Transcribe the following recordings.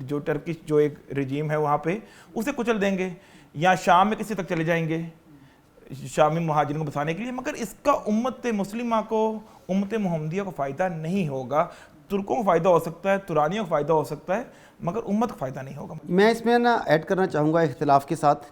جو ٹرکش جو ایک رجیم ہے وہاں پہ اسے کچل دیں گے، یا شام میں کسی تک چلے جائیں گے شامی مہاجرین کو بسانے کے لیے، مگر اس کا امت مسلمہ کو، امت محمدیہ کو فائدہ نہیں ہوگا. ترکوں کو فائدہ ہو سکتا ہے، ترانیوں کو فائدہ ہو سکتا ہے، مگر امت کو فائدہ نہیں ہوگا. میں اس میں نا ایڈ کرنا چاہوں گا اختلاف کے ساتھ.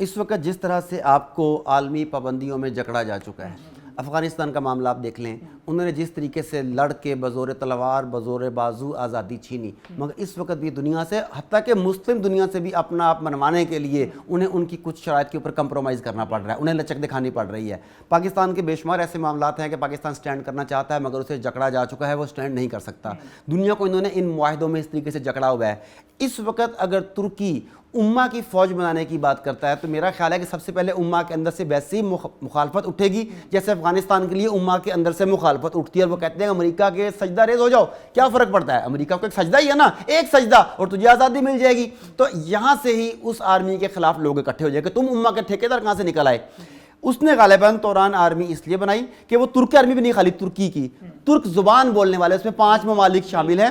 اس وقت جس طرح سے آپ کو عالمی پابندیوں میں جکڑا جا چکا ہے، افغانستان کا معاملہ آپ دیکھ لیں، انہوں نے جس طریقے سے لڑ کے بزور تلوار بزور بازو آزادی چھینی، مگر اس وقت بھی دنیا سے، حتیٰ کہ مسلم دنیا سے بھی اپنا آپ منوانے کے لیے انہیں ان کی کچھ شرائط کے اوپر کمپرومائز کرنا پڑ رہا ہے، انہیں لچک دکھانی پڑ رہی ہے. پاکستان کے بے شمار ایسے معاملات ہیں کہ پاکستان سٹینڈ کرنا چاہتا ہے مگر اسے جکڑا جا چکا ہے، وہ سٹینڈ نہیں کر سکتا. دنیا کو انہوں نے ان معاہدوں میں اس طریقے سے جکڑا ہوا ہے. اس وقت اگر ترکی امہ کی فوج بنانے کی بات کرتا ہے تو میرا خیال ہے کہ سب سے پہلے امہ کے اندر سے ویسی مخالفت اٹھے گی جیسے افغانستان کے لیے امہ کے اندر سے مخالفت اٹھتی ہے. اور وہ کہتے ہیں امریکہ کے سجدہ ریز ہو جاؤ، کیا فرق پڑتا ہے، امریکہ کو ایک سجدہ ہی ہے نا، ایک سجدہ اور تجھے آزادی مل جائے گی. تو یہاں سے ہی اس آرمی کے خلاف لوگ اکٹھے ہو جائے کہ تم امہ کے ٹھیکیدار کہاں سے نکل آئے. اس نے غالباً توران آرمی اس لیے بنائی کہ وہ ترک آرمی بھی نہیں، خالی ترکی کی، ترک زبان بولنے والے، اس میں 5 ممالک شامل ہیں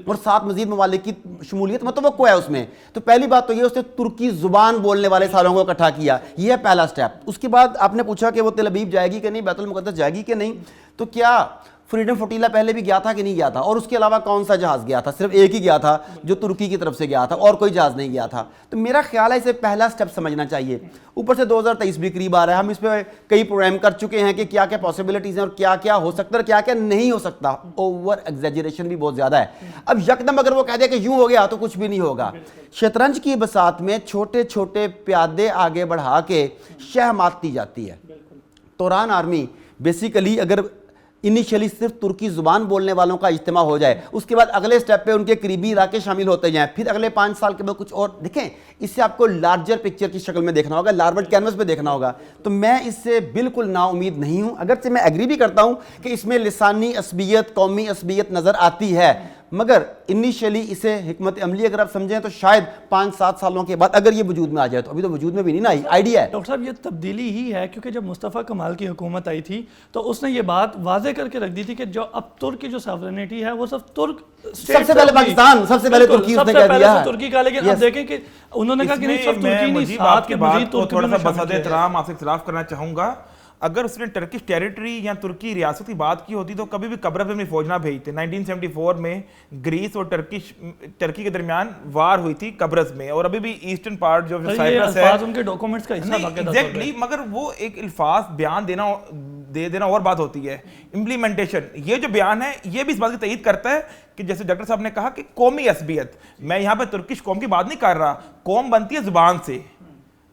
اور 7 مزید ممالک کی شمولیت متوقع ہے اس میں. تو پہلی بات تو یہ اس نے ترکی زبان بولنے والے ساروں کو اکٹھا کیا، یہ ہے پہلا سٹیپ. اس کے بعد آپ نے پوچھا کہ وہ تل ابیب جائے گی کہ نہیں، بیت المقدس جائے گی کہ نہیں. تو کیا فریڈم فوٹیلا پہلے بھی گیا تھا کہ نہیں گیا تھا؟ اور اس کے علاوہ کون سا جہاز گیا تھا؟ صرف ایک ہی گیا تھا جو ترکی کی طرف سے گیا تھا، اور کوئی جہاز نہیں گیا تھا. تو میرا خیال ہے اسے پہلا سٹیپ سمجھنا چاہیے. اوپر سے 2023 بھی قریب آ رہا ہے، ہم اس پہ کئی پروگرام کر چکے ہیں کہ کیا کیا پاسبلٹیز ہیں اور کیا کیا ہو سکتا ہے اور کیا کیا نہیں ہو سکتا. اوور ایگزیجریشن بھی بہت زیادہ ہے. اب یکدم اگر وہ کہہ دے کہ یوں ہو گیا تو کچھ بھی نہیں ہوگا. شطرنج کی بساط میں چھوٹے چھوٹے پیادے آگے بڑھا کے شہ ماتی جاتی ہے. توران آرمی بیسیکلی اگر انیشلی صرف ترکی زبان بولنے والوں کا اجتماع ہو جائے، اس کے بعد اگلے سٹیپ پہ ان کے قریبی علاقے شامل ہوتے جائیں، پھر اگلے 5 سال کے بعد کچھ اور دیکھیں. اس سے آپ کو لارجر پکچر کی شکل میں دیکھنا ہوگا، لارجر کینوس پہ دیکھنا ہوگا. تو میں اس سے بالکل نا امید نہیں ہوں، اگرچہ میں ایگری بھی کرتا ہوں کہ اس میں لسانی عصبیت، قومی عصبیت نظر آتی ہے، مگر انیشلی اسے حکمت عملی اگر آپ سمجھیں تو شاید 5-7 سالوں کے بعد اگر یہ وجود میں آ جائے. تو ابھی تو وجود میں بھی نہیں نا آئی، آئیڈیا ہے. ڈاکٹر صاحب یہ تبدیلی ہی ہے، کیونکہ جب مصطفیٰ کمال کی حکومت آئی تھی تو اس نے یہ بات واضح کر کے رکھ دی تھی کہ جو اب ترک کی جو ساورینٹی ہے وہ سب ترک سب سے پہلے پاکستان، سب سے پہلے ترکی اس نے کہہ دیا ہے، ترکی کا. لیکن اب دیکھیں کہ انہوں نے کہا کہ نہیں صرف ترکی نہیں، ساتھ کے مزید ترک تھوڑا سا بسد احترام آپ سے اختلاف کرنا چاہوں گا. اگر اس نے ٹرکش ٹیریٹری یا ترکی ریاست کی بات کی ہوتی تو کبھی بھی قبرص میں فوج نہ بھیجتے. 1974 میں گریس اور ترکی کے درمیان وار ہوئی تھی قبرص میں، اور ابھی بھی ایسٹرن پارٹ جو سائپرس ہے ان کے ڈاکومنٹس کا حصہ ایگزیکٹلی. مگر وہ ایک الفاظ بیان دے دینا اور بات ہوتی ہے، امپلیمنٹیشن. یہ جو بیان ہے یہ بھی اس بات کی تائید کرتا ہے کہ جیسے ڈاکٹر صاحب نے کہا کہ قومی عصبیت، میں یہاں پہ ترکش قوم کی بات نہیں کر رہا، قوم بنتی ہے زبان سے.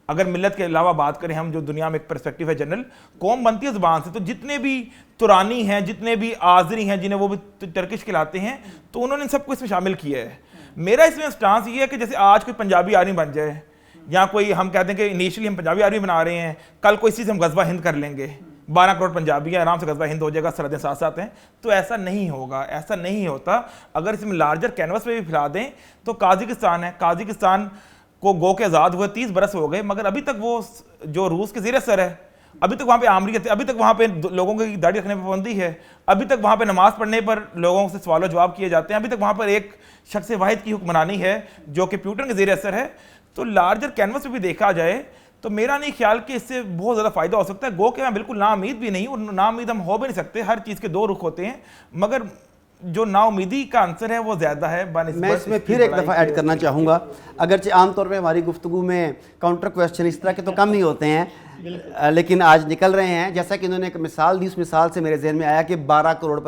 اگر ملت کے علاوہ بات کریں ہم، جو دنیا میں ایک پرسپیکٹیو ہے جنرل، قوم بنتی ہے زبان سے. تو جتنے بھی ترانی ہیں، جتنے بھی آذری ہیں جنہیں وہ بھی ٹرکش کہلاتے ہیں، تو انہوں نے سب کو اس میں شامل کیا ہے. میرا اس میں سٹانس یہ ہے کہ جیسے آج کوئی پنجابی آرمی بن جائے، یا کوئی ہم کہتے ہیں کہ انیشلی ہم پنجابی آرمی بنا رہے ہیں، کل کوئی چیز ہم غزوہ ہند کر لیں گے، 12 کروڑ پنجابی ہیں، آرام سے غزوہ ہند ہو جائے گا، سرحدیں ساتھ ساتھ ہیں. تو ایسا نہیں ہوگا، ایسا نہیں ہوتا. اگر اس میں لارجر کینوس پہ بھی پھیلا دیں تو قازقستان ہے، قازقستان کو گو کے آزاد ہوئے 30 برس ہو گئے، مگر ابھی تک وہ جو روس کے زیر اثر ہے، ابھی تک وہاں پہ آمریت ہے، ابھی تک وہاں پہ لوگوں کی داڑھی رکھنے پہ پابندی ہے، ابھی تک وہاں پہ نماز پڑھنے پر لوگوں سے سوال و جواب کیے جاتے ہیں، ابھی تک وہاں پر ایک شخص واحد کی حکمرانی ہے جو کہ پیوٹن کے زیر اثر ہے. تو لارجر کینوس پہ بھی دیکھا جائے تو میرا نہیں خیال کہ اس سے بہت زیادہ فائدہ ہو سکتا ہے. گو کہ میں بالکل نا امید بھی نہیں، اور نا امید ہم ہو بھی نہیں سکتے، ہر چیز کے 2 رخ ہوتے ہیں، مگر جو نا امیدی کا عنصر ہے وہ زیادہ ہے. میں اس میں پھر ایک دفعہ ایڈ کرنا چاہوں گا، اگرچہ عام طور پہ ہماری گفتگو میں کاؤنٹر کویسچن اس طرح کے تو کم ہی ہوتے ہیں، لیکن آج نکل رہے ہیں. جیسا کہ انہوں نے ایک مثال دی، اس مثال سے میرے ذہن میں آیا کہ 12 کروڑ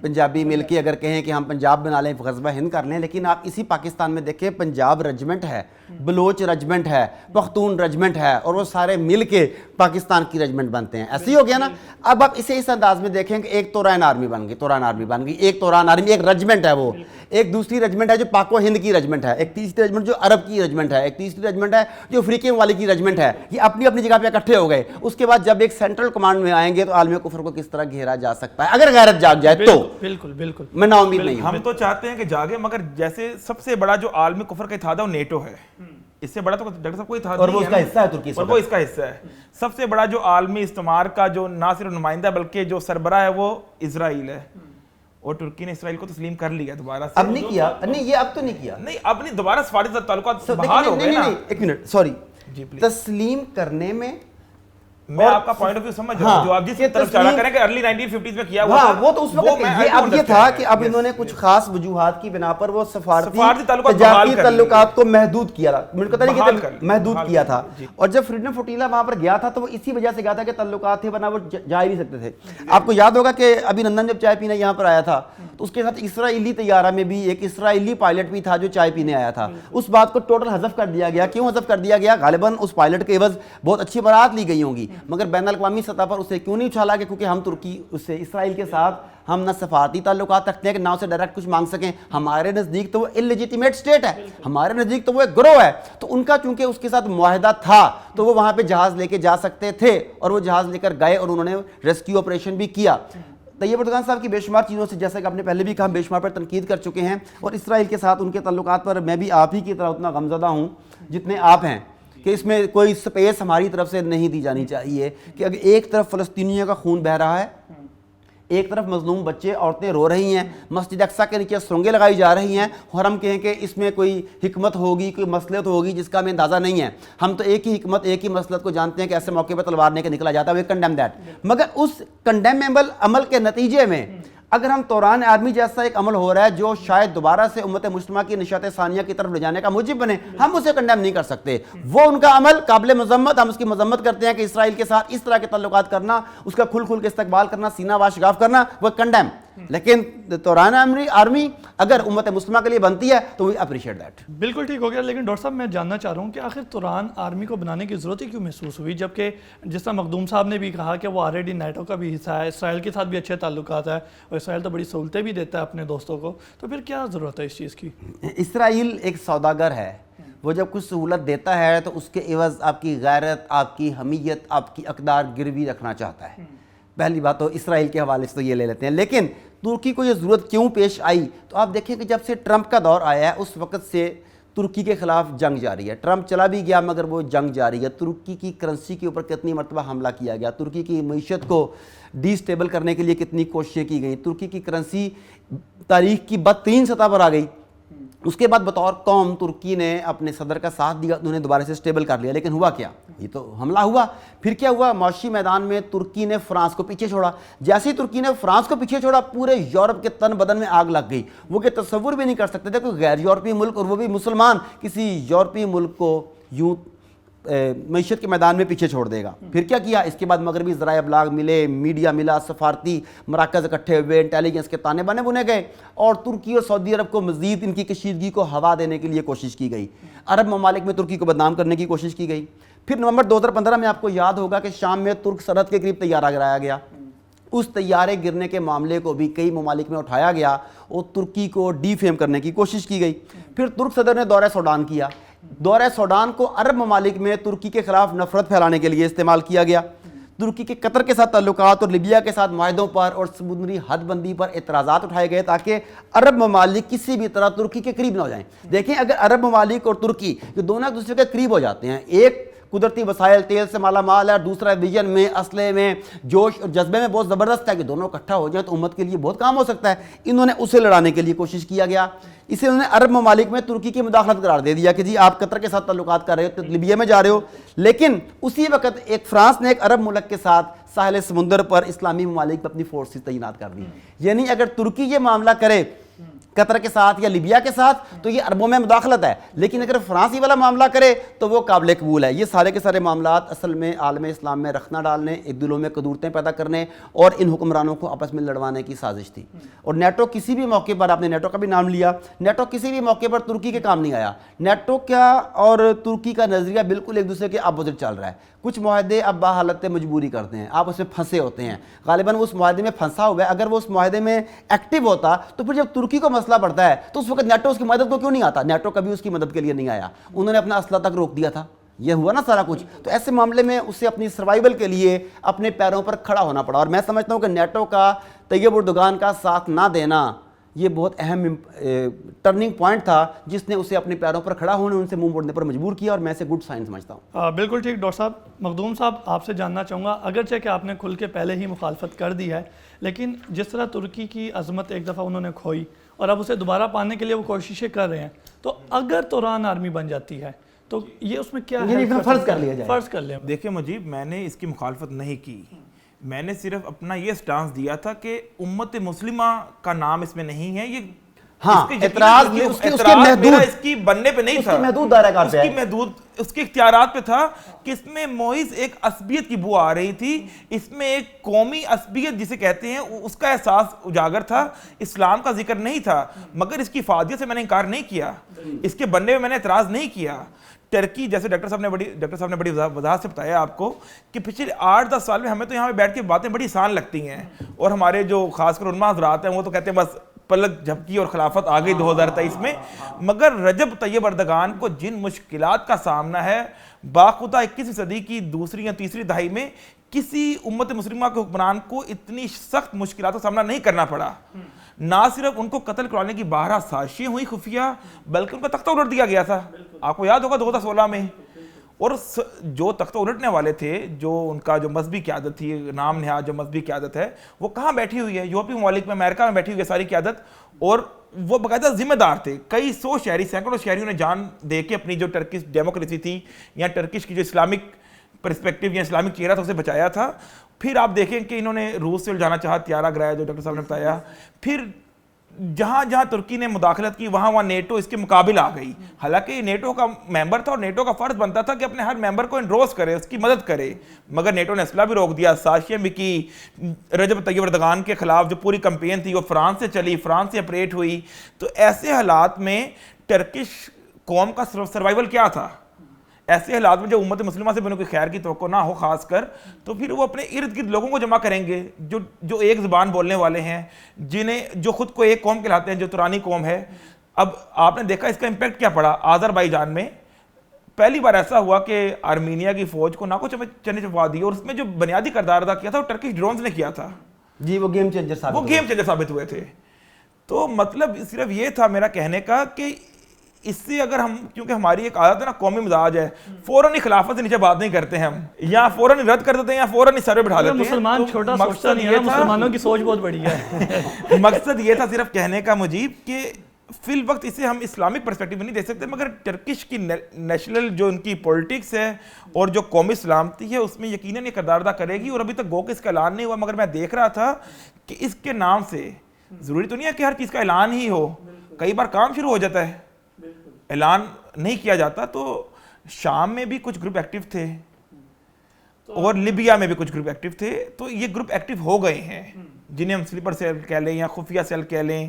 پنجابی مل کے اگر کہیں کہ ہم پنجاب بنا لیں، غزوہ ہند کر لیں، لیکن آپ اسی پاکستان میں دیکھیں پنجاب رجمنٹ ہے، بلوچ رجمنٹ ہے، پختون رجمنٹ ہے، اور وہ سارے مل کے پاکستان کی رجمنٹ بنتے ہیں. ایسے ہی ہو گیا نا. اب آپ اسے اس انداز میں دیکھیں کہ ایک توران آرمی بن گئی، ایک توران آرمی ایک رجمنٹ ہے، وہ ایک دوسری رجمنٹ ہے جو پاک و ہند کی رجمنٹ ہے، ایک تیسری رجمنٹ جو عرب کی رجمنٹ ہے، ایک تیسری رجمنٹ ہے جو افریقی ممالک کی رجمنٹ ہے. یہ اپنی اپنی جگہ پہ اکٹھے ہو گئے. اس کے بعد جب ایک سینٹرل کمانڈ میں آئیں گے تو عالم کفر کو کس طرح گھیرا جا سکتا ہے اگر غیرت جاگ جائے تو. بالکل بالکل میں نا امید نہیں ہوں. ہم تو چاہتے ہیں کہ جاگے، مگر جیسے سب سے بڑا جو عالمی کفر کا اتحاد ہے وہ نیٹو ہے. اس سے بڑا تو ڈاکٹر صاحب کوئی اتحاد نہیں ہے، اور وہ اس کا حصہ ہے ترکی، اور وہ اس کا حصہ ہے. سب سے بڑا جو عالمی استعمار کا جو نہ صرف نمائندہ بلکہ جو سربراہ ہے وہ اسرائیل ہے. اور ترکی نے اسرائیل کو تسلیم کر لیا دوبارہ سے. اب نہیں کیا, نہیں یہ اب تو نہیں کیا, نہیں اب نہیں, دوبارہ سفارتی تعلقات بحال ہو گئے نا. ایک منٹ سوری, جی پلیز. تسلیم کرنے میں میں آپ کا پوائنٹ آف ویو سمجھ رہا ہوں, جو آپ جس طرف اشارہ کریں کہ ارلی 1950s میں کیا ہوا تھا, وہ تو اس وقت یہ تھا کہ اب انہوں نے کچھ خاص وجوہات کی بنا پر وہ سفارتی تجارتی تعلقات کو محدود کیا تھا, محدود کیا تھا. اور جب فریڈم فلوٹیلا وہاں پر گیا تھا تو وہ اسی وجہ سے گیا تھا کہ تعلقات تھے, ورنہ وہ جا ہی نہیں سکتے تھے. آپ کو یاد ہوگا کہ ابھی نندن جب چائے پینے یہاں پر آیا تھا تو اس کے ساتھ اسرائیلی طیارہ میں بھی ایک اسرائیلی پائلٹ بھی تھا جو چائے پینے آیا تھا. اس بات کو ٹوٹل حذف کر دیا گیا. کیوں حذف کر دیا گیا؟ غالباً اس پائلٹ کے عوض بہت اچھی برات لی گئی ہوں گی, مگر بین الاقوامی سطح پر اسے کیوں نہیں اچھالا گیا؟ کیونکہ ہم ترکی اسے اسرائیل کے ساتھ ہم نہ سفارتی تعلقات رکھتے ہیں کہ نہ اسے ڈائریکٹ کچھ مانگ سکیں. ہمارے نزدیک تو وہ اللیجیٹیمیٹ اسٹیٹ ہے, ہمارے نزدیک تو وہ ایک گروہ ہے. تو ان کا چونکہ اس کے ساتھ معاہدہ تھا تو وہ وہاں پہ جہاز لے کے جا سکتے تھے, اور وہ جہاز لے کر گئے اور انہوں نے ریسکیو آپریشن بھی کیا. طیب اردگان صاحب کی بے شمار چیزوں سے, جیسا کہ آپ نے پہلے بھی کہا, بے شمار پر تنقید کر چکے ہیں, اور اسرائیل کے ساتھ ان کے تعلقات پر میں بھی آپ ہی کی طرح اتنا غمزدہ ہوں جتنے آپ ہیں, کہ اس میں کوئی سپیس ہماری طرف سے نہیں دی جانی چاہیے. کہ اگر ایک طرف فلسطینیوں کا خون بہہ رہا ہے, ایک طرف مظلوم بچے عورتیں رو رہی ہیں, مسجد اقصیٰ کے نیچے سرنگیں لگائی جا رہی ہیں, اور ہم کہیں کہ اس میں کوئی حکمت ہوگی, کوئی مصلحت ہوگی جس کا ہمیں اندازہ نہیں ہے. ہم تو ایک ہی حکمت, ایک ہی مصلحت کو جانتے ہیں کہ ایسے موقع پہ تلوار لے کے نکلا جاتا ہے, وی کنڈیم دیٹ. مگر اس کنڈیمیبل عمل کے نتیجے میں اگر ہم طوران آرمی جیسا ایک عمل ہو رہا ہے جو شاید دوبارہ سے امت مسلمہ کی نشاط ثانیہ کی طرف لے جانے کا موجب بنے, ہم اسے کنڈیم نہیں کر سکتے. وہ ان کا عمل قابل مذمت, ہم اس کی مذمت کرتے ہیں کہ اسرائیل کے ساتھ اس طرح کے تعلقات کرنا, اس کا کھل کے استقبال کرنا, سینہ واشگاف کرنا, وہ کنڈیم. لیکن طوران آرمی اگر امت مسلمہ کے لیے بنتی ہے تو وی اپریشیٹ دیٹ. بالکل ٹھیک ہو گیا. لیکن ڈاکٹر صاحب میں جاننا چاہ رہا ہوں کہ آخر طوران آرمی کو بنانے کی ضرورت ہی کیوں محسوس ہوئی, جبکہ جس طرح مخدوم صاحب نے بھی کہا کہ وہ آلریڈی نیٹو کا بھی حصہ ہے, اسرائیل کے ساتھ بھی اچھے تعلقات ہیں, اور اسرائیل تو بڑی سہولتیں بھی دیتا ہے اپنے دوستوں کو, تو پھر کیا ضرورت ہے اس چیز کی؟ اسرائیل ایک سوداگر ہے, وہ جب کچھ سہولت دیتا ہے تو اس کے عوض آپ کی غیرت, آپ کی حمیت, آپ کی اقدار گروی رکھنا چاہتا ہے. پہلی بات تو اسرائیل کے حوالے سے تو یہ لے لیتے ہیں. لیکن ترکی کو یہ ضرورت کیوں پیش آئی؟ تو آپ دیکھیں کہ جب سے ٹرمپ کا دور آیا ہے اس وقت سے ترکی کے خلاف جنگ جاری ہے. ٹرمپ چلا بھی گیا مگر وہ جنگ جاری ہے. ترکی کی کرنسی کے اوپر کتنی مرتبہ حملہ کیا گیا, ترکی کی معیشت کو ڈی سٹیبل کرنے کے لیے کتنی کوششیں کی گئیں, ترکی کی کرنسی تاریخ کی بدترین سطح پر آ گئی. اس کے بعد بطور قوم ترکی نے اپنے صدر کا ساتھ دیا, انہوں نے دوبارہ سے سٹیبل کر لیا. لیکن ہوا کیا؟ یہ تو حملہ ہوا. پھر کیا ہوا؟ معاشی میدان میں ترکی نے فرانس کو پیچھے چھوڑا. جیسے ہی ترکی نے فرانس کو پیچھے چھوڑا پورے یورپ کے تن بدن میں آگ لگ گئی. وہ کہ تصور بھی نہیں کر سکتے تھے کوئی غیر یورپی ملک, اور وہ بھی مسلمان, کسی یورپی ملک کو یوں معیشت کے میدان میں پیچھے چھوڑ دے گا. پھر کیا کیا؟ اس کے بعد مغربی ذرائع ابلاغ ملے, میڈیا ملا, سفارتی مراکز اکٹھے ہوئے, انٹیلیجنس کے تانے بانے بنے گئے, اور ترکی اور سعودی عرب کو مزید ان کی کشیدگی کو ہوا دینے کے لیے کوشش کی گئی. عرب ممالک میں ترکی کو بدنام کرنے کی کوشش کی گئی. پھر نومبر 2015 میں آپ کو یاد ہوگا کہ شام میں ترک سرحد کے قریب طیارہ گرایا گیا. اس طیارے گرنے کے معاملے کو بھی کئی ممالک میں اٹھایا گیا اور ترکی کو ڈی فیم کرنے کی کوشش کی گئی. پھر ترک صدر نے دورہ سوڈان کیا. دورہ سوڈان کو عرب ممالک میں ترکی کے خلاف نفرت پھیلانے کے لیے استعمال کیا گیا. ترکی کے قطر کے ساتھ تعلقات اور لیبیا کے ساتھ معاہدوں پر اور سمندری حد بندی پر اعتراضات اٹھائے گئے تاکہ عرب ممالک کسی بھی طرح ترکی کے قریب نہ ہو جائیں. دیکھیں اگر عرب ممالک اور ترکی یہ دونوں ایک دوسرے کے قریب ہو جاتے ہیں, ایک قدرتی وسائل تیل سے مالا مال ہے, دوسرا ویژن میں, اسلحے میں, جوش اور جذبے میں بہت زبردست ہے, کہ دونوں اکٹھا ہو جائیں تو امت کے لیے بہت کام ہو سکتا ہے. انہوں نے اسے لڑانے کے لیے کوشش کیا گیا. اسے انہوں نے عرب ممالک میں ترکی کی مداخلت قرار دے دیا کہ جی آپ قطر کے ساتھ تعلقات کر رہے ہو تو لیبیا میں جا رہے ہو. لیکن اسی وقت ایک فرانس نے ایک عرب ملک کے ساتھ ساحل سمندر پر اسلامی ممالک پر اپنی فورسز تعینات کر دی. یعنی اگر ترکی یہ معاملہ کرے قطر کے ساتھ یا لیبیا کے ساتھ تو یہ عربوں میں مداخلت ہے, لیکن اگر فرانسی والا معاملہ کرے تو وہ قابل قبول ہے. یہ سارے کے سارے معاملات اصل میں عالم اسلام میں رخنہ ڈالنے, ایک دلوں میں قدورتیں پیدا کرنے اور ان حکمرانوں کو آپس میں لڑوانے کی سازش تھی. اور نیٹو کسی بھی موقع پر, آپ نے نیٹو کا بھی نام لیا, نیٹو کسی بھی موقع پر ترکی کے کام نہیں آیا. نیٹو کیا اور ترکی کا نظریہ بالکل ایک دوسرے کے اپوزٹ چل رہا ہے. کچھ معاہدے اب باحالت مجبوری کرتے ہیں, آپ اس میں پھنسے ہوتے ہیں. غالباً اس معاہدے میں پھنسا ہوا ہے, اگر وہ اس معاہدے میں ایکٹیو ہوتا تو پھر جب ترکی کو مسئلہ پڑتا ہے تو اس وقت نیٹو اس کی مدد کو کیوں نہیں آتا؟ نیٹو کبھی اس کی مدد کے لیے نہیں آیا, انہوں نے اپنا اسلحہ تک روک دیا تھا. یہ ہوا نا سارا کچھ. تو ایسے معاملے میں اسے اپنی سروائیول کے لیے اپنے پیروں پر کھڑا ہونا پڑا. اور میں سمجھتا ہوں کہ نیٹو کا طیب اردگان کا ساتھ نہ دینا یہ بہت اہم ٹرننگ پوائنٹ تھا جس نے اسے اپنے پیروں پر کھڑا ہونے ان سے منہ موڑنے پر مجبور کیا، اور میں اسے گڈ سائن سمجھتا ہوں۔ بالکل ٹھیک ڈاکٹر صاحب۔ مخدوم صاحب آپ سے جاننا چاہوں گا، اگرچہ کہ آپ نے کھل کے پہلے ہی مخالفت کر دی ہے، لیکن جس طرح ترکی کی عظمت ایک دفعہ انہوں نے کھوئی اور اب اسے دوبارہ پانے کے لیے وہ کوششیں کر رہے ہیں، تو اگر توران آرمی بن جاتی ہے تو یہ اس میں کیا ہے؟ فرض کر لیا جائے، فرض کر لیں۔ دیکھیں مجیب، میں نے اس کی مخالفت نہیں کی، میں نے صرف اپنا یہ سٹانس دیا تھا کہ امت مسلمہ کا نام اس میں نہیں ہے۔ یہ ہاں اعتراض میرا اس کی بننے پہ نہیں تھا، محدود دائرہ کار پہ، اس کے اختیارات پہ تھا کہ اس میں محض ایک عصبیت کی بو آ رہی تھی، اس میں ایک قومی عصبیت جسے کہتے ہیں اس کا احساس اجاگر تھا، اسلام کا ذکر نہیں تھا، مگر اس کی افادیت سے میں نے انکار نہیں کیا، اس کے بننے میں میں نے اعتراض نہیں کیا۔ ٹرکی جیسے ڈاکٹر صاحب نے بڑی وضاحت سے بتایا آپ کو کہ پچھلے 8-10 سال میں ہمیں تو یہاں پہ بیٹھ کے باتیں بڑی آسان لگتی ہیں، اور ہمارے جو خاص کر علماء حضرات ہیں وہ تو کہتے ہیں بس پلک جھپکی اور خلافت آ گئی 2023 میں، مگر رجب طیب اردگان کو جن مشکلات کا سامنا ہے، باخودہ 21ویں صدی کی دوسری یا تیسری دہائی میں کسی امت مسلمہ کے حکمران کو اتنی سخت مشکلات کا سامنا نہیں کرنا پڑا۔ نہ صرف ان کو قتل کرانے کی 12 سازشیں ہوئی خفیہ، بلکہ ان کا تختہ الٹ دیا گیا تھا، آپ کو یاد ہوگا 2016 میں، اور جو تختہ الٹنے والے تھے، جو ان کا جو مذہبی قیادت تھی، نام نہاد جو مذہبی قیادت ہے، وہ کہاں بیٹھی ہوئی ہے؟ یورپی ممالک میں، امریکہ میں بیٹھی ہوئی ہے ساری قیادت، اور وہ باقاعدہ ذمہ دار تھے۔ کئی سو شہری، سینکڑوں شہریوں نے جان دے کے اپنی جو ٹرکش ڈیموکریسی تھی یا ٹرکش کی جو اسلامک پرسپیکٹیو یا اسلامک چہرہ تھا اسے بچایا تھا۔ پھر آپ دیکھیں کہ انہوں نے روس سے الجھانا چاہا، طیارہ گرایا جو ڈاکٹر صاحب نے بتایا، پھر جہاں جہاں ترکی نے مداخلت کی وہاں نیٹو اس کے مقابل آ گئی، حالانکہ نیٹو کا ممبر تھا اور نیٹو کا فرض بنتا تھا کہ اپنے ہر ممبر کو انڈورس کرے، اس کی مدد کرے، مگر نیٹو نے اسلحہ بھی روک دیا، سازشیں بھی کی۔ رجب طیب اردگان کے خلاف جو پوری کمپین تھی وہ فرانس سے چلی، فرانس سے اپریٹ ہوئی۔ تو ایسے حالات میں ٹرکش قوم کا سروائیول کیا تھا؟ ایسے حالات میں جب امت مسلمہ سے بنو کوئی خیر کی توقع نہ ہو خاص کر، تو پھر وہ اپنے ارد گرد لوگوں کو جمع کریں گے جو ایک زبان بولنے والے ہیں، جو خود کو ایک قوم کہلاتے ہیں، جو ترانی قوم ہے۔ اب آپ نے دیکھا اس کا امپیکٹ کیا پڑا آذربائیجان میں۔ پہلی بار ایسا ہوا کہ آرمینیا کی فوج کو نہ کچھ چنے چپا دی، اور اس میں جو بنیادی کردار ادا کیا تھا وہ ٹرکش ڈرونز نے کیا تھا جی، وہ گیم چینجر ثابت ہوئے تھے۔ تو مطلب صرف یہ تھا میرا کہنے کا کہ اس سے اگر ہم، کیونکہ ہماری ایک عادت ہے نا، قومی مزاج ہے، فوراً ہی خلافت سے نیچے بات نہیں کرتے ہیں ہم، یا فوراً ہی رد کر دیتے ہیں یا فوراً ہی سر پہ بٹھا دیتے ہیں۔ مسلمان چھوٹا سوچتا نہیں ہے، مسلمانوں کی سوچ بہت بڑی ہے۔ مقصد یہ تھا صرف کہنے کا مجیب کہ فی الوقت اسے ہم اسلامک پرسپیکٹیو میں نہیں دیکھ سکتے، مگر ٹرکش کی نیشنل جو ان کی پولیٹکس ہے اور جو قومی سلامتی ہے اس میں یقیناً یہ کردار ادا کرے گی۔ اور ابھی تک گو کہ اس کا اعلان نہیں ہوا، مگر میں دیکھ رہا تھا کہ اس کے نام سے ضروری تو نہیں ہے کہ ہر چیز کا اعلان ہی ہو، کئی بار کام شروع ہو جاتا ہے، اعلان نہیں کیا جاتا۔ تو شام میں بھی کچھ گروپ ایکٹیو تھے اور لیبیا میں بھی کچھ گروپ ایکٹیو تھے، تو یہ گروپ ایکٹیو ہو گئے ہیں، جنہیں ہم سلیپر سیل کہہ لیں یا خفیہ سیل کہہ لیں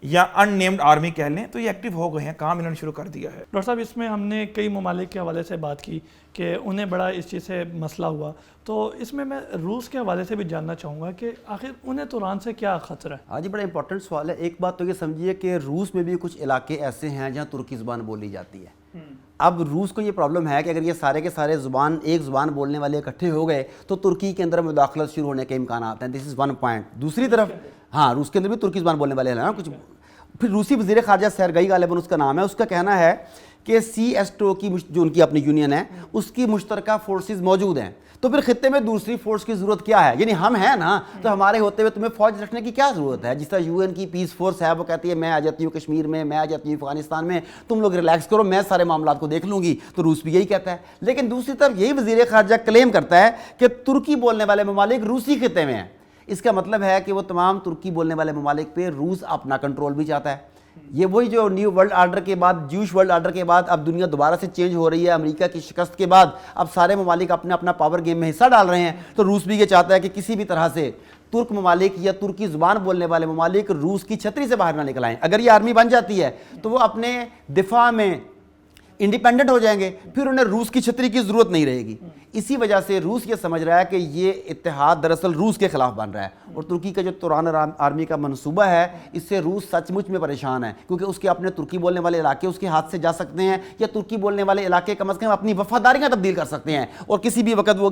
یا ان نیمڈ آرمی کہہ لیں، تو یہ ایکٹیو ہو گئے ہیں، کام انہوں نے شروع کر دیا ہے۔ ڈاکٹر صاحب اس میں ہم نے کئی ممالک کے حوالے سے بات کی کہ انہیں بڑا اس چیز سے مسئلہ ہوا، تو اس میں روس کے حوالے سے بھی جاننا چاہوں گا کہ آخر انہیں توران سے کیا خطرہ ہے؟ ہاں جی، بڑا امپورٹنٹ سوال ہے۔ ایک بات تو یہ سمجھیے کہ روس میں بھی کچھ علاقے ایسے ہیں جہاں ترکی زبان بولی جاتی ہے۔ اب روس کو یہ پرابلم ہے کہ اگر یہ سارے کے سارے ایک زبان بولنے والے اکٹھے ہو گئے تو ترکی کے اندر مداخلت شروع ہونے کے امکانات ہیں۔ دس از ون پوائنٹ۔ دوسری طرف ہاں، روس کے اندر بھی ترکی زبان بولنے والے ہیں کچھ۔ پھر روسی وزیر خارجہ سرگئی غالباً اس کا نام ہے، اس کا کہنا ہے کہ CSTO کی جو ان کی اپنی یونین ہے اس کی مشترکہ فورسز موجود ہیں، تو پھر خطے میں دوسری فورس کی ضرورت کیا ہے؟ یعنی ہم ہیں نا، تو ہمارے ہوتے ہوئے تمہیں فوج رکھنے کی کیا ضرورت ہے؟ جس طرح UN کی پیس فورس ہے، وہ کہتی ہے میں آ جاتی ہوں کشمیر میں، میں آ جاتی ہوں افغانستان میں، تم لوگ ریلیکس کرو، میں سارے معاملات کو دیکھ لوں گی، تو روس بھی یہی کہتا ہے۔ لیکن دوسری طرف یہی وزیر خارجہ کلیم کرتا ہے کہ ترکی بولنے والے ممالک روسی خطے میں ہیں۔ اس کا مطلب ہے کہ وہ تمام ترکی بولنے والے ممالک پہ روس اپنا کنٹرول بھی چاہتا ہے۔ یہ وہی جو نیو ورلڈ آرڈر کے بعد، جوش ورلڈ آرڈر کے بعد اب دنیا دوبارہ سے چینج ہو رہی ہے، امریکہ کی شکست کے بعد اب سارے ممالک اپنا اپنا پاور گیم میں حصہ ڈال رہے ہیں، تو روس بھی یہ چاہتا ہے کہ کسی بھی طرح سے ترک ممالک یا ترکی زبان بولنے والے ممالک روس کی چھتری سے باہر نہ نکل آئیں۔ اگر یہ آرمی بن جاتی ہے تو وہ اپنے دفاع میں انڈیپینڈنٹ ہو جائیں گے، پھر انہیں روس کی چھتری کی ضرورت نہیں رہے گی۔ اسی وجہ سے روس یہ سمجھ رہا ہے کہ یہ اتحاد دراصل روس کے خلاف بن رہا ہے، اور ترکی کا جو توران آرمی کا منصوبہ ہے اس سے روس سچ مچ میں پریشان ہے، کیونکہ اس کے اپنے ترکی بولنے والے علاقے اس کے ہاتھ سے جا سکتے ہیں، یا ترکی بولنے والے علاقے کم از کم اپنی وفاداریاں تبدیل کر سکتے ہیں اور کسی بھی وقت وہ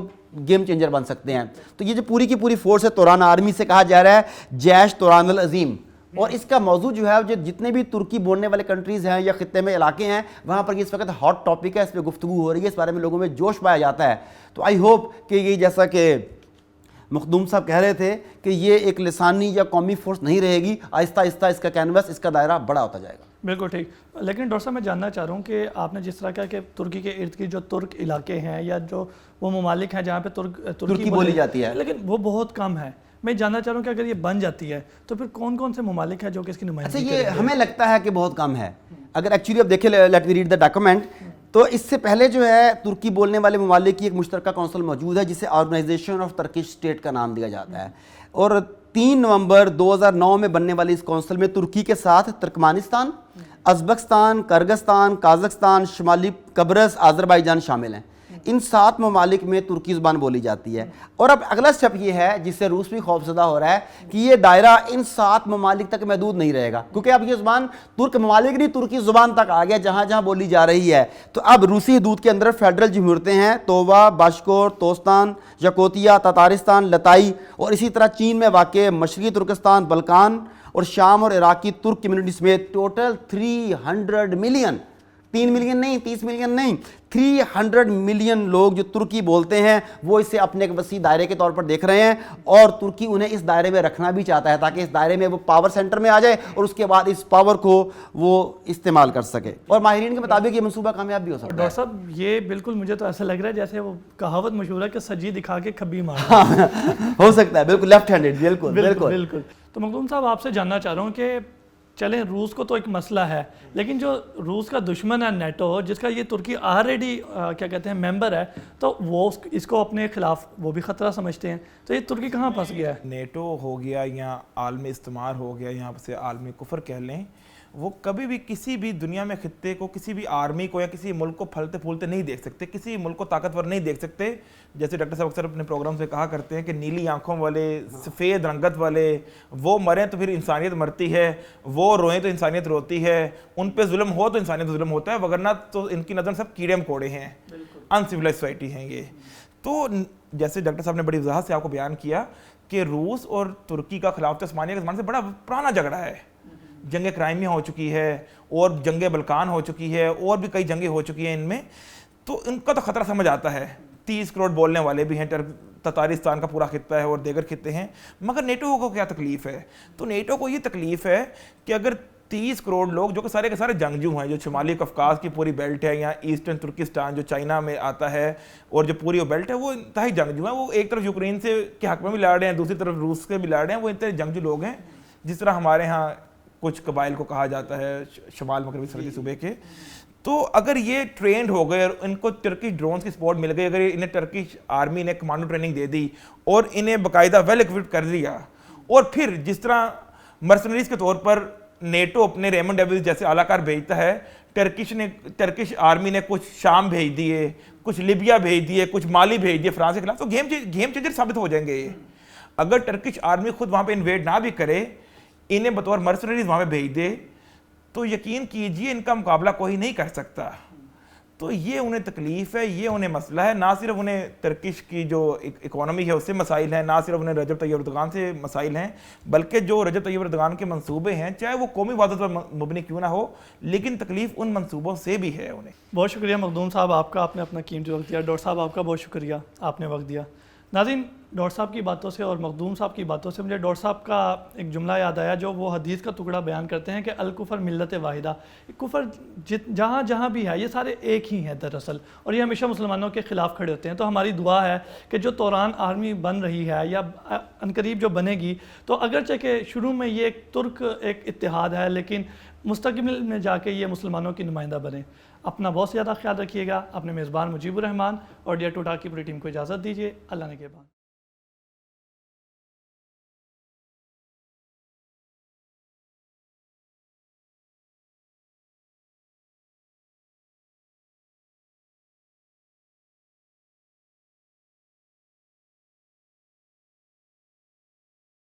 گیم چینجر بن سکتے ہیں۔ تو یہ جو پوری کی پوری فورس ہے توران آرمی سے کہا جا رہا ہے جیش توران العظیم، اور اس کا موضوع جو ہے جتنے بھی ترکی بولنے والے کنٹریز ہیں یا خطے میں علاقے ہیں وہاں پر یہ اس وقت ہاٹ ٹاپک ہے, اس پہ گفتگو ہو رہی ہے, اس بارے میں لوگوں میں جوش پایا جاتا ہے. تو آئی ہوپ کہ یہ جیسا کہ مخدوم صاحب کہہ رہے تھے کہ یہ ایک لسانی یا قومی فورس نہیں رہے گی, آہستہ آہستہ اس کا کینوس, اس کا دائرہ بڑا ہوتا جائے گا. بالکل ٹھیک. لیکن ڈاکٹر صاحب میں جاننا چاہ رہا ہوں کہ آپ نے جس طرح کہا کہ ترکی کے ارد گرد جو ترک علاقے ہیں یا جو وہ ممالک ہیں جہاں پہ ترکی بولی جاتی ہے, لیکن وہ بہت کم ہے. میں جاننا چاہ رہا ہوں کہ اگر یہ بن جاتی ہے تو پھر کون کون سے ممالک ہیں جو کہ اس کی نمائندگی کریں گے؟ یہ ہمیں لگتا ہے کہ بہت کم ہے. اگر ایکچولی اب دیکھیں, let me read the document, تو اس سے پہلے جو ہے ترکی بولنے والے ممالک کی ایک مشترکہ کونسل موجود ہے جسے آرگنائزیشن آف ترکش اسٹیٹ کا نام دیا جاتا ہے, اور 3 نومبر 2009 میں بننے والی اس کونسل میں ترکی کے ساتھ ترکمانستان, ازبکستان, کرغستان, قازقستان, شمالی قبرص, آذربائیجان شامل ہیں. ان 7 ممالک میں ترکی زبان بولی جاتی ہے. اور اب اگلا سٹیپ یہ ہے جس سے روس بھی خوفزدہ ہو رہا ہے کہ یہ دائرہ ان 7 ممالک تک محدود نہیں رہے گا, کیونکہ اب یہ زبان ترک ممالک نہیں ترکی زبان تک آ گیا جہاں جہاں بولی جا رہی ہے. تو اب روسی حدود کے اندر فیڈرل جمہوریتیں ہیں, تووا, باشکور, توستان, یکوتیا, تتارستان, لتائی, اور اسی طرح چین میں واقع مشرقی ترکستان, بلکان اور شام اور عراق کی ترک کمیونٹی سمیت ٹوٹل 300 ملین, 3 ملین نہیں, 30 ملین نہیں, 300 ملین لوگ جو ترکی بولتے ہیں وہ اسے اپنے ایک وسیع دائرے کے طور پر دیکھ رہے ہیں, اور ترکی انہیں اس دائرے میں رکھنا بھی چاہتا ہے تاکہ اس دائرے میں وہ پاور سینٹر میں آ جائے اور اس کے بعد اس پاور کو وہ استعمال کر سکے. اور ماہرین کے مطابق یہ منصوبہ کامیاب بھی ہو سکتا ہے. ڈاکٹر صاحب یہ بالکل مجھے تو ایسا لگ رہا ہے جیسے وہ کہاوت مشہور ہے کہ سجی دکھا کے کھبی مارنا. ہو سکتا ہے, بالکل لیفٹ ہینڈڈ, بالکل بالکل بالکل. تو مخدوم صاحب آپ سے جاننا چاہ رہا ہوں کہ چلیں روس کو تو ایک مسئلہ ہے, لیکن جو روس کا دشمن ہے نیٹو, جس کا یہ ترکی آلریڈی کیا کہتے ہیں ممبر ہے, تو وہ اس کو اپنے خلاف وہ بھی خطرہ سمجھتے ہیں, تو یہ ترکی کہاں پھنس گیا ہے؟ نیٹو ہو گیا یا عالمی استعمار ہو گیا, یہاں سے عالمی کفر کہہ لیں, وہ کبھی بھی کسی بھی دنیا میں خطے کو, کسی بھی آرمی کو یا کسی ملک کو پھلتے پھولتے نہیں دیکھ سکتے, کسی ملک کو طاقتور نہیں دیکھ سکتے. جیسے ڈاکٹر صاحب اکثر اپنے پروگرام سے کہا کرتے ہیں کہ نیلی آنکھوں والے, سفید رنگت والے, وہ مریں تو پھر انسانیت مرتی ہے, وہ روئیں تو انسانیت روتی ہے, ان پہ ظلم ہو تو انسانیت ظلم ہوتا ہے, وگرنہ تو ان کی نظر سب کیڑے مکوڑے ہیں, انسیولائز سوسائٹی ہیں یہ. تو جیسے ڈاکٹر صاحب نے بڑی وضاحت سے آپ کو بیان کیا کہ روس اور ترکی کا خلافت عثمانیہ کے زمانے سے بڑا پرانا جھگڑا ہے. جنگ کرائمیا ہو چکی ہے, اور جنگ بلکان ہو چکی ہے, اور بھی کئی جنگیں ہو چکی ہیں ان میں. تو ان کا تو خطرہ سمجھ آتا ہے, 30 کروڑ بولنے والے بھی ہیں, تتارستان کا پورا خطہ ہے اور دیگر خطے ہیں. مگر نیٹو کو کیا تکلیف ہے؟ تو نیٹو کو یہ تکلیف ہے کہ اگر 30 کروڑ لوگ جو کہ سارے کے سارے جنگجو ہیں, جو شمالی کفکاز کی پوری بیلٹ ہے, یا ایسٹرن ترکستان جو چائنا میں آتا ہے, اور جو پوری وہ بیلٹ ہے, وہ انتہائی جنگجو ہیں. وہ ایک طرف یوکرین سے کے حق میں بھی لڑ رہے ہیں, دوسری طرف روس کے بھی لڑ رہے ہیں. وہ انتہائی جنگجو لوگ ہیں, جس طرح ہمارے ہاں کچھ قبائل کو کہا جاتا ہے شمال مغربی سرحدی صوبے کے. تو اگر یہ ٹرینڈ ہو گئے اور ان کو ٹرکش ڈرونز کی سپورٹ مل گئی, اگر انہیں ٹرکش آرمی نے کمانڈو ٹریننگ دے دی اور انہیں باقاعدہ ویل ایکوپڈ کر دیا, اور پھر جس طرح مرسنریز کے طور پر نیٹو اپنے ریمنڈ ڈیویز جیسے اعلی کار بھیجتا ہے, ٹرکش آرمی نے کچھ شام بھیج دیے, کچھ لیبیا بھیج دیے, کچھ مالی بھیج دیے فرانس کے خلاف, تو گیم چینجر ثابت ہو جائیں گے یہ. اگر ٹرکش آرمی خود وہاں پہ انویڈ نہ بھی کرے, انہیں بطور مرسنریز وہاں پہ بھیج دے, تو یقین کیجئے ان کا مقابلہ کوئی نہیں کر سکتا. تو یہ انہیں تکلیف ہے, یہ انہیں مسئلہ ہے. نہ صرف انہیں ترکش کی جو اکانومی ہے اس سے مسائل ہیں, نہ صرف انہیں رجب طیب اردوغان سے مسائل ہیں, بلکہ جو رجب طیب اردوغان کے منصوبے ہیں, چاہے وہ قومی وحدت پر مبنی کیوں نہ ہو, لیکن تکلیف ان منصوبوں سے بھی ہے انہیں. بہت شکریہ مخدوم صاحب آپ کا, آپ نے اپنا قیمتی وقت دیا. ڈاکٹر صاحب آپ کا بہت شکریہ, آپ نے وقت دیا. ناظرین, ڈاکٹر صاحب کی باتوں سے اور مخدوم صاحب کی باتوں سے مجھے ڈاکٹر صاحب کا ایک جملہ یاد آیا, جو وہ حدیث کا ٹکڑا بیان کرتے ہیں کہ الکفر ملت واحدہ. کفر جہاں جہاں بھی ہے یہ سارے ایک ہی ہیں دراصل, اور یہ ہمیشہ مسلمانوں کے خلاف کھڑے ہوتے ہیں. تو ہماری دعا ہے کہ جو توران آرمی بن رہی ہے یا عنقریب جو بنے گی, تو اگرچہ کہ شروع میں یہ ایک ترک ایک اتحاد ہے, لیکن مستقبل میں جا کے یہ مسلمانوں کی نمائندہ بنے. اپنا بہت زیادہ خیال رکھیے گا. اپنے میزبان مجیب الرحمان اور ڈیئر ٹو ٹاک کی پوری ٹیم کو اجازت دیجیے. اللہ نے کے بعد.